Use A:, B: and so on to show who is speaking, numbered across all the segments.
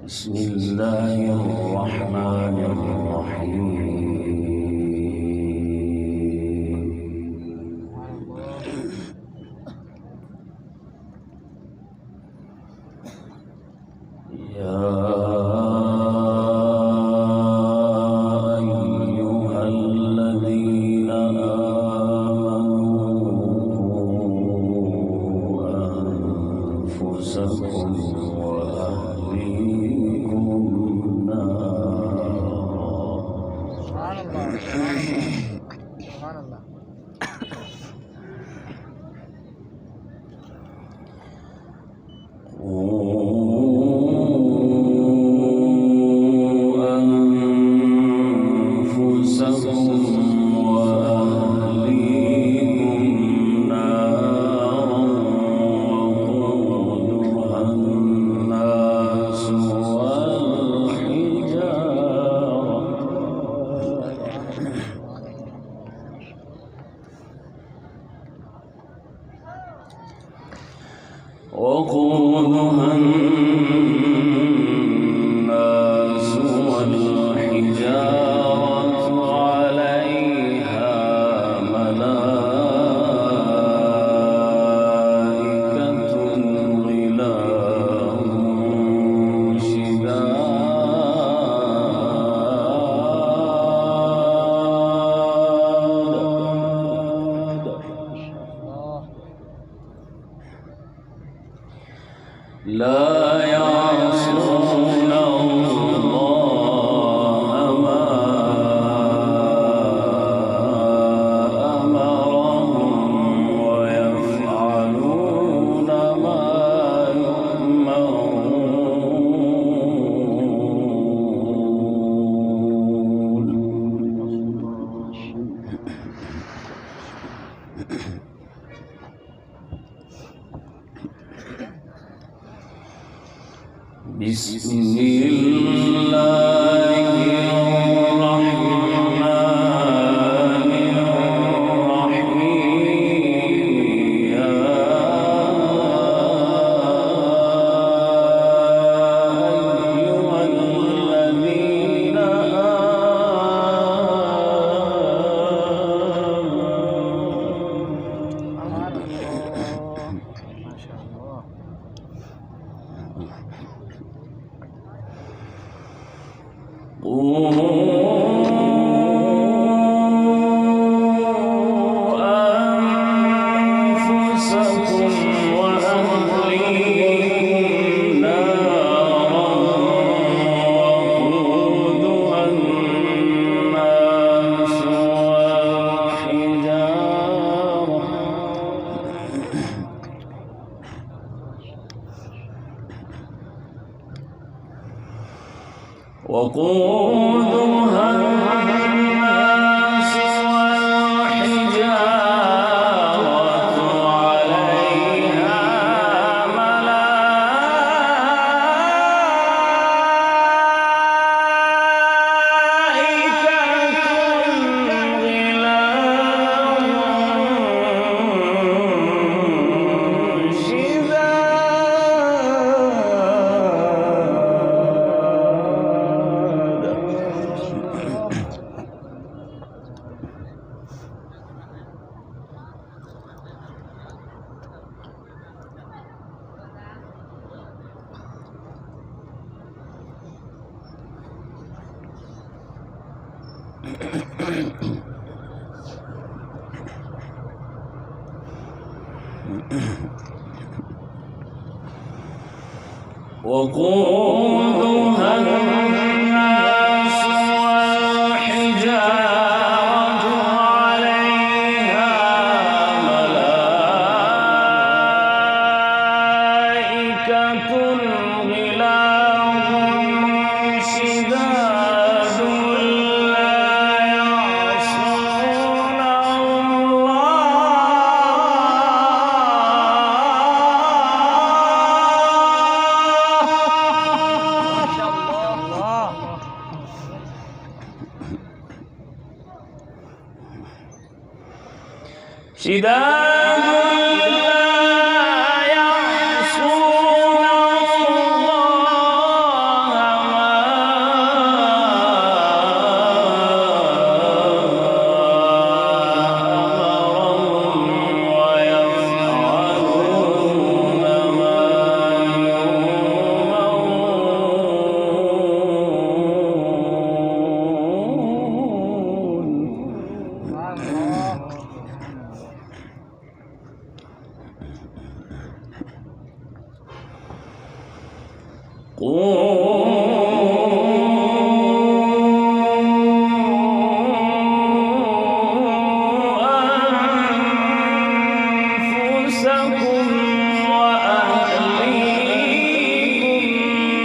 A: بسم الله الرحمن الرحيم يا أيها الذين آمنوا أنفسكم وقودها الناس والحجارة عليها ملائكة غلاظ لا يعصون الله ما أمرهم ويفعلون ما يؤمرون. بسم الله الرحمن الرحيم يا أيها الذين أنفسكم وأهليكم نارا وقودها الناس والحجارة وقودها الناس والحجارة عليها ملائكة غلاظ شداد وقودها الناس والحجارة عليها ملائكة غلاظ شداد لا يعصون شداد لا يعصون الله أمرهم ويفعلون ما أنفسكم وأهليكم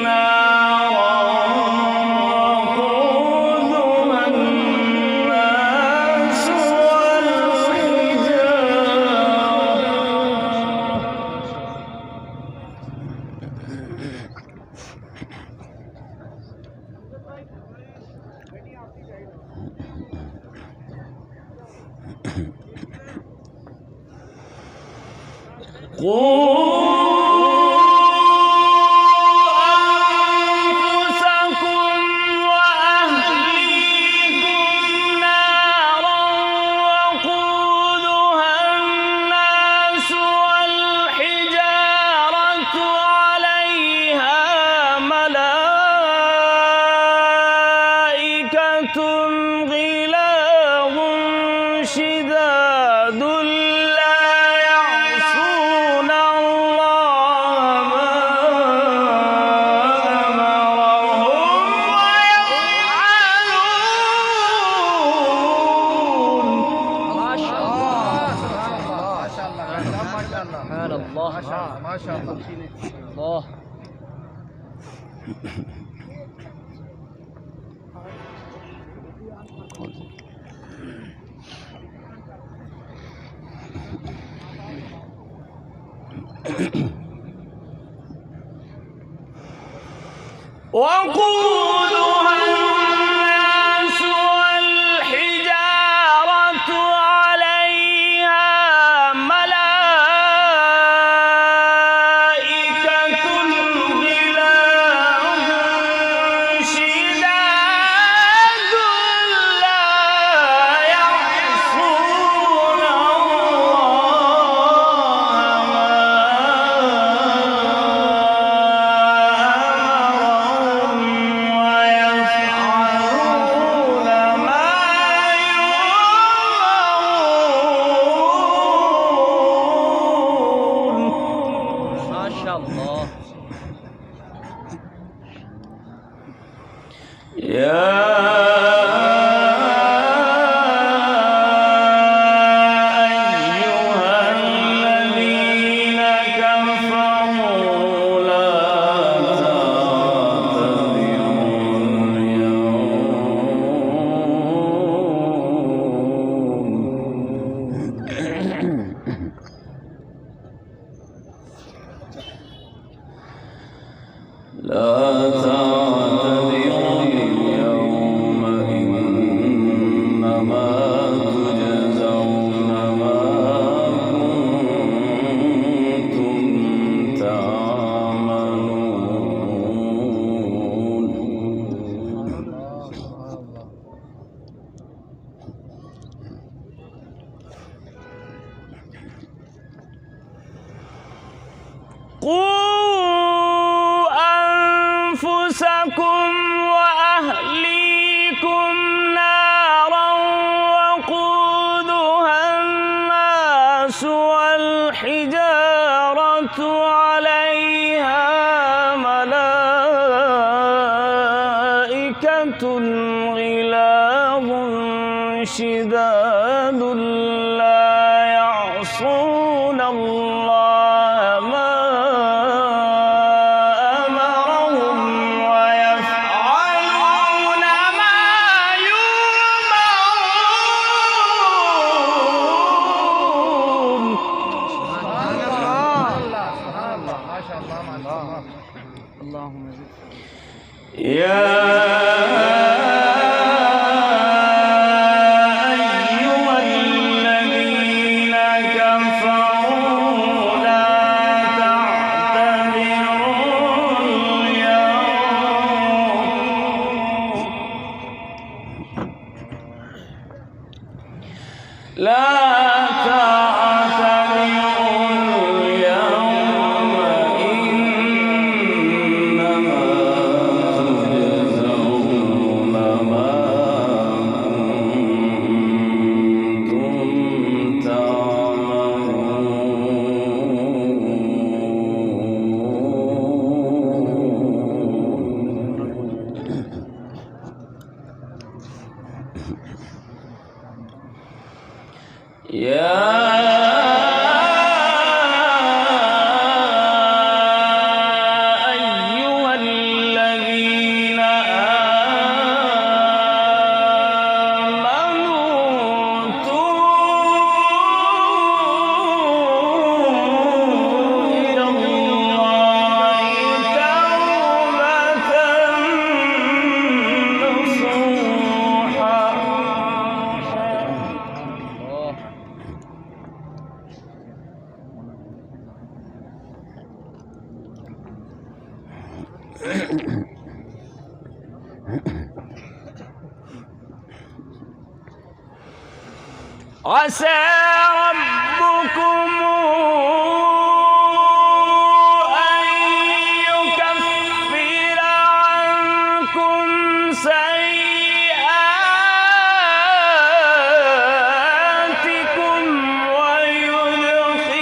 A: نارا وقودها الناس أنفسكم وأهليكم نارا وقودها الناس والحجارة عليها ملائكة غلاظ شداد لا يعصون الله ما أمرهم ويفعلون.
B: ما شاء الله سبحان الله ما شاء الله الله.
A: وقودها الناس والحجارة عليها ملائكة غلاظ شداد لا يعصون الله غلاظ شداد لا يعصون الله ما أمرهم ويفعلون ما يؤمرون.
B: سبحان الله سبحان الله ما شاء الله ما شاء الله.
C: اللهم زد.
A: يا لا تعتذروا اليوم إنما تجزون ما كنتم تعملون. يا أيها الذين آمنوا توبوا إلى الله توبة نصوحا. عسى ربكم أن يكفر عنكم سيئاتكم ويدخلكم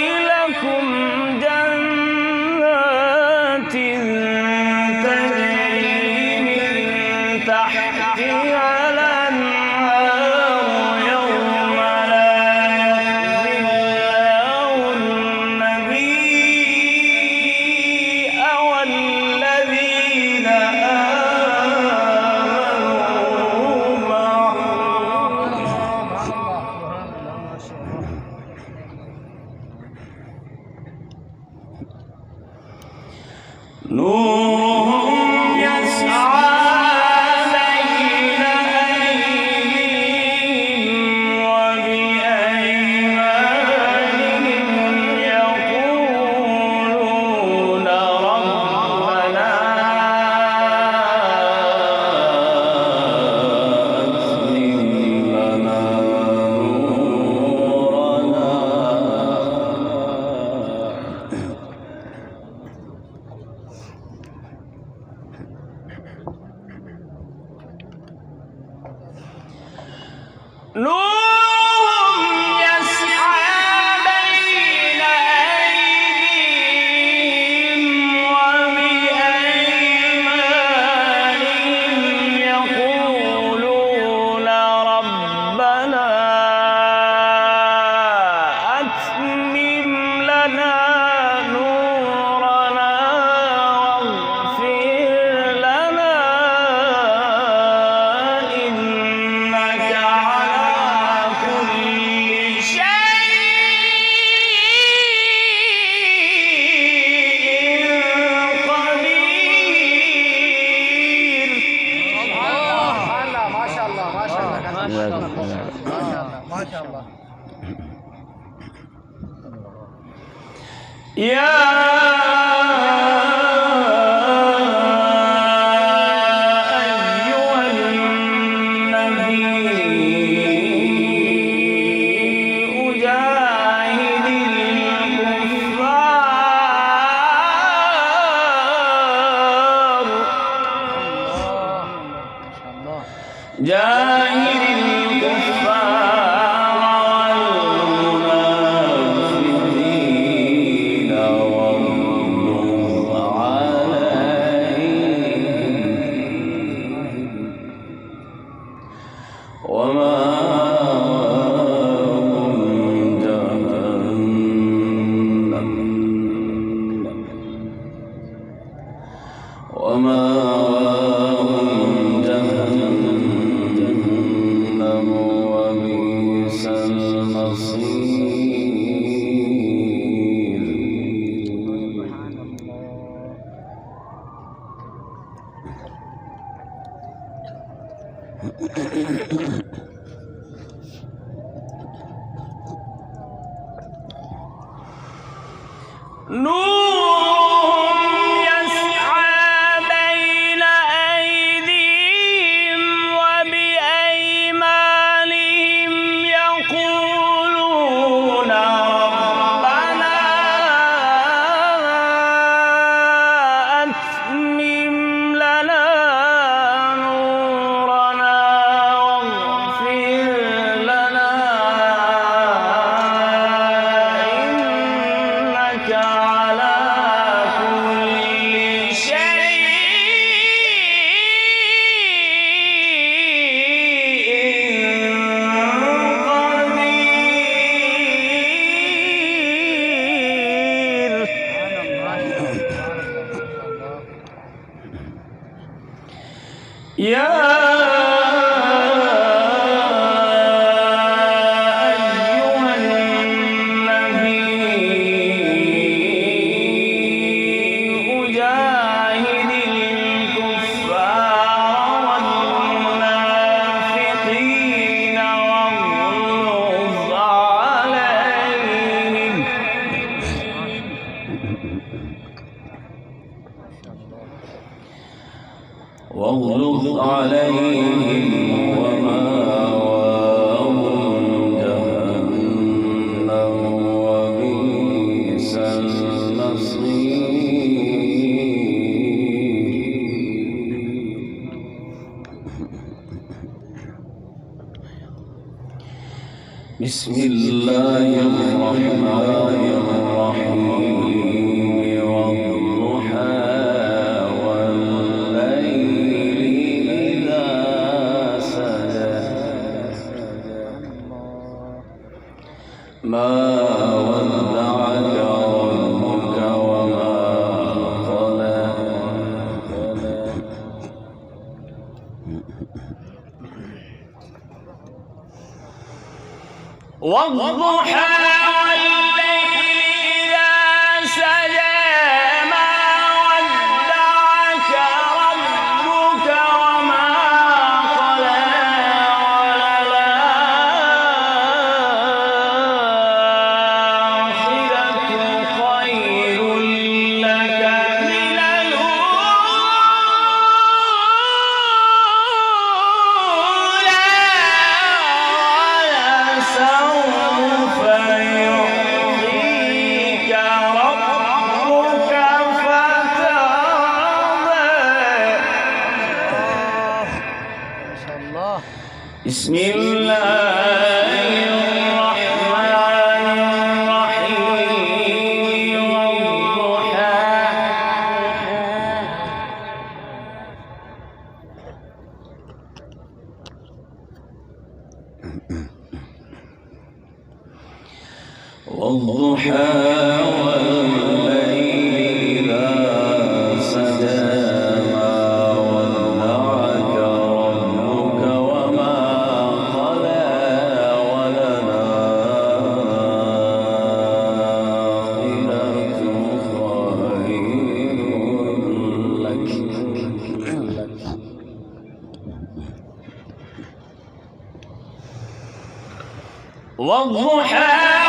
A: جنات تجري من تحتها الأنهار يوم لا يخزي الله النبي والذين آمنوا معه. نورهم يسعى بين أيديهم وبأيمانهم يقولون ربنا أتمم لنا نورنا. نورهم يسعى بين أيديهم وبأيمانهم يقولون ربنا أتمم لنا نورنا واغفر لنا إنك على كل شيء قدير.
B: ما شاء الله ما شاء الله ما شاء الله ما شاء الله.
A: يا أيها النبي جاهد الكفار جاهد الكفار والمنافقين واغلظ عليهم. ومأواهم جهنم وبئس المصير. نورهم يسعى بين أيديهم وبأيمانهم يقولون ربنا أتمم لنا نورنا واغفر لنا إنك على كل شيء قدير. يا أيها النبي جاهد الكفار والمنافقين واغلظ عليهم ومأواهم جهنم وبئس المصير. بسم الله الرحمن الرحيم. والضحى والليل إذا سجى ما ودعك ربك وما قلى. والضحى والليل إذا سجى ما ودعك ربك وما قلى. وللآخرة خير لك من الأولى ولسوف يعطيك ربك فترضى. بسم الله الرحمن الرحيم. والضحى والليل إذا سجى ما ودعك ربك وما قلى. وللآخرة خير لك. والضحى